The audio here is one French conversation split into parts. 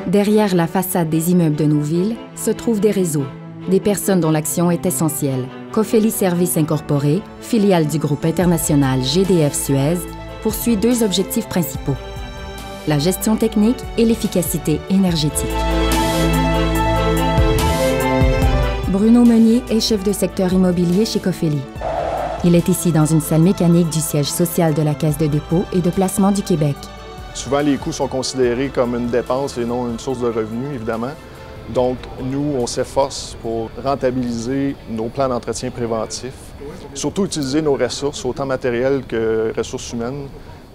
Derrière la façade des immeubles de nos villes se trouvent des réseaux, des personnes dont l'action est essentielle. Cofeli Services Incorporé, filiale du groupe international GDF Suez, poursuit deux objectifs principaux: la gestion technique et l'efficacité énergétique. Bruno Meunier est chef de secteur immobilier chez Cofeli. Il est ici dans une salle mécanique du siège social de la Caisse de dépôt et de placement du Québec. Souvent, les coûts sont considérés comme une dépense et non une source de revenus, évidemment. Donc, nous, on s'efforce pour rentabiliser nos plans d'entretien préventif, surtout utiliser nos ressources, autant matérielles que ressources humaines,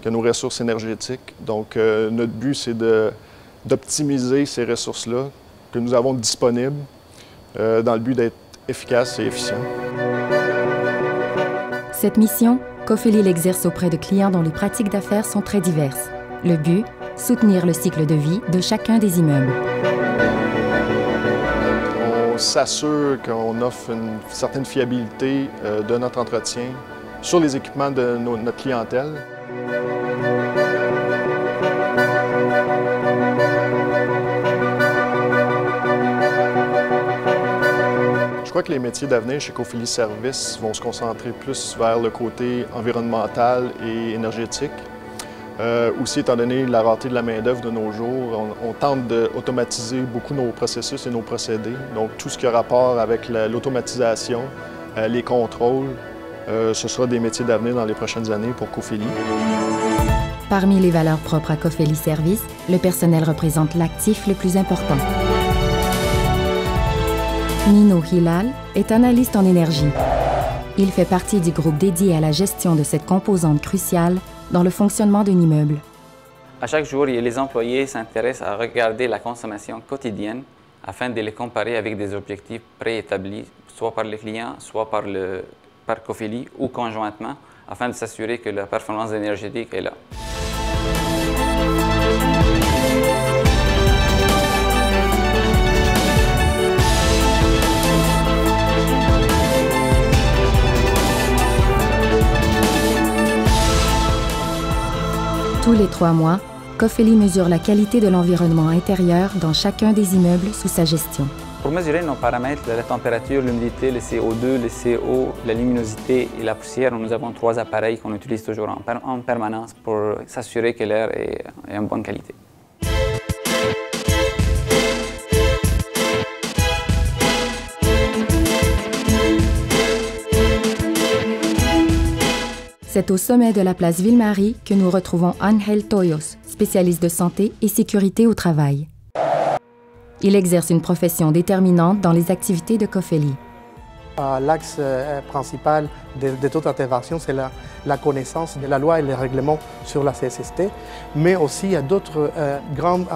que nos ressources énergétiques. Donc, notre but, c'est d'optimiser ces ressources-là que nous avons disponibles dans le but d'être efficaces et efficients. Cette mission, Cofeli l'exerce auprès de clients dont les pratiques d'affaires sont très diverses. Le but, soutenir le cycle de vie de chacun des immeubles. On s'assure qu'on offre une certaine fiabilité de notre entretien sur les équipements de notre clientèle. Je crois que les métiers d'avenir chez Cofeli Services vont se concentrer plus vers le côté environnemental et énergétique. Aussi, étant donné la rareté de la main-d'œuvre de nos jours, on tente d'automatiser beaucoup nos processus et nos procédés. Donc, tout ce qui a rapport avec l'automatisation, les contrôles, ce sera des métiers d'avenir dans les prochaines années pour Cofeli. Parmi les valeurs propres à Cofeli Services, le personnel représente l'actif le plus important. Nino Hilal est analyste en énergie. Il fait partie du groupe dédié à la gestion de cette composante cruciale dans le fonctionnement d'un immeuble. À chaque jour, les employés s'intéressent à regarder la consommation quotidienne afin de les comparer avec des objectifs préétablis, soit par les clients, soit par Cofeli ou conjointement, afin de s'assurer que la performance énergétique est là. Tous les 3 mois, Cofeli mesure la qualité de l'environnement intérieur dans chacun des immeubles sous sa gestion. Pour mesurer nos paramètres, la température, l'humidité, le CO2, le CO, la luminosité et la poussière, nous avons 3 appareils qu'on utilise toujours en permanence pour s'assurer que l'air est en bonne qualité. C'est au sommet de la place Ville-Marie que nous retrouvons Angel Toyos, spécialiste de santé et sécurité au travail. Il exerce une profession déterminante dans les activités de Cofeli. L'axe principal de toute intervention, c'est la connaissance de la loi et les règlements sur la CSST, mais aussi il y a d'autres grandes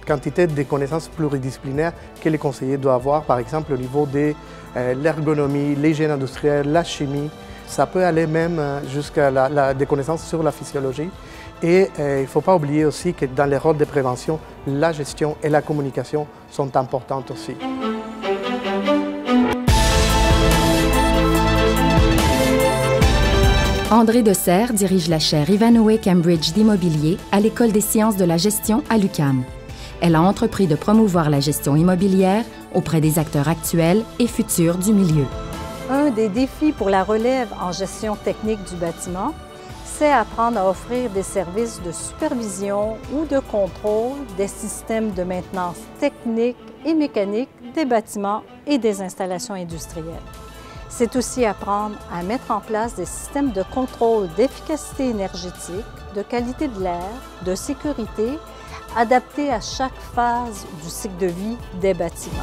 quantités de connaissances pluridisciplinaires que les conseillers doivent avoir, par exemple au niveau de l'ergonomie, l'hygiène industrielle, la chimie. Ça peut aller même jusqu'à des connaissances sur la physiologie. Et il ne faut pas oublier aussi que dans les rôles de prévention, la gestion et la communication sont importantes aussi. André Desserre dirige la chaire Ivanhoe Cambridge d'immobilier à l'École des sciences de la gestion à l'UQAM. Elle a entrepris de promouvoir la gestion immobilière auprès des acteurs actuels et futurs du milieu. Un des défis pour la relève en gestion technique du bâtiment, c'est apprendre à offrir des services de supervision ou de contrôle des systèmes de maintenance technique et mécanique des bâtiments et des installations industrielles. C'est aussi apprendre à mettre en place des systèmes de contrôle d'efficacité énergétique, de qualité de l'air, de sécurité, adaptés à chaque phase du cycle de vie des bâtiments.